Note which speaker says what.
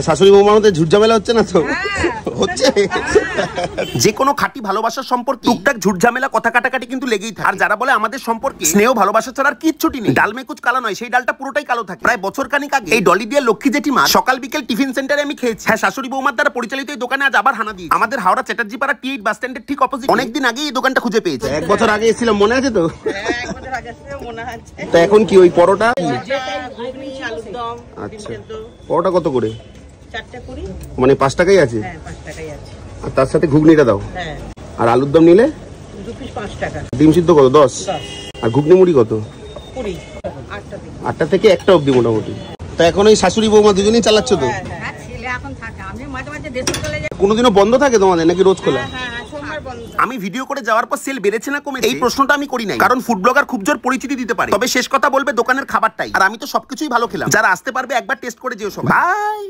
Speaker 1: শাশুড়ি বৌমার মধ্যে ঝুটঝামেলা হচ্ছে না তো? হচ্ছে। যে কোনো খাঁটি ভালোবাসার সম্পর্কে টুকটাক ঝুটঝামেলা কথা কাটাকাটি কিন্তু লেগেই থাকে। আর যারা বলে আমাদের সম্পর্কে স্নেহ ভালোবাসা ছাড়া আর কিচ্ছুটি নেই, ডাল মেকুচ কালো নয়, সেই ডালটা পুরোটাই কালো থাকে। প্রায় বছর খানিক আগে এই ডলি দিয়ে লক্ষ্মী জেঠিমা সকাল বিকেল টিফিন সেন্টারে আমি খেয়েছি। হ্যাঁ, শাশুড়ি বৌমার দ্বারা পরিচালিত এই দোকানে আজ আবার হানা দিই। আমাদের হাওড়া চ্যাটার্জি পাড়া টি8 বাস স্ট্যান্ডের ঠিক অপোজিট। অনেকদিন আগে এই দোকানটা খুঁজে পেয়েছি। 1 বছর আগে এসেছিলাম, মনে আছে তো? তো এখন কি ওই পরোটা? আচ্ছা, পরোটা কত করে?
Speaker 2: 4টা 20।
Speaker 1: মানে 5 টাকাই আছে?
Speaker 2: হ্যাঁ, 5 টাকাই আছে।
Speaker 1: আর তার সাথে ঘুগনিটা দাও।
Speaker 2: হ্যাঁ।
Speaker 1: আর আলুর দম নিলে
Speaker 2: 2 পিস 5 টাকা।
Speaker 1: ডিম সিদ্ধ কত? 10। আর ঘুগনি মুড়ি কত?
Speaker 2: 20। 8টা থেকে।
Speaker 1: 8টা থেকে 1টা অবধি মোটামুটি। তা এখন ওই শাশুড়ি বৌমা দুজনেই চালাচ্ছ তো?
Speaker 2: হ্যাঁ, ছেলে এখন থাকে। আমি মাঝে মাঝে দেশে চলে যাই।
Speaker 1: কোনোদিনও বন্ধ থাকে তোমাদের নাকি রোজ খোলা?
Speaker 2: হ্যাঁ, সোমবার বন্ধ।
Speaker 1: আমি ভিডিও করে যাওয়ার পর সেল বেড়েছে না কমেছে এই প্রশ্নটা আমি করি নাই, কারণ ফুড ব্লগার খুব জোর পরিচিতি দিতে পারে। তবে শেষ কথা বলবে দোকানের খাবারটাই। আর আমি তো সবকিছুই ভালো খেলাম। যারা আসতে পারবে একবার টেস্ট করে যেও সবাই। বাই।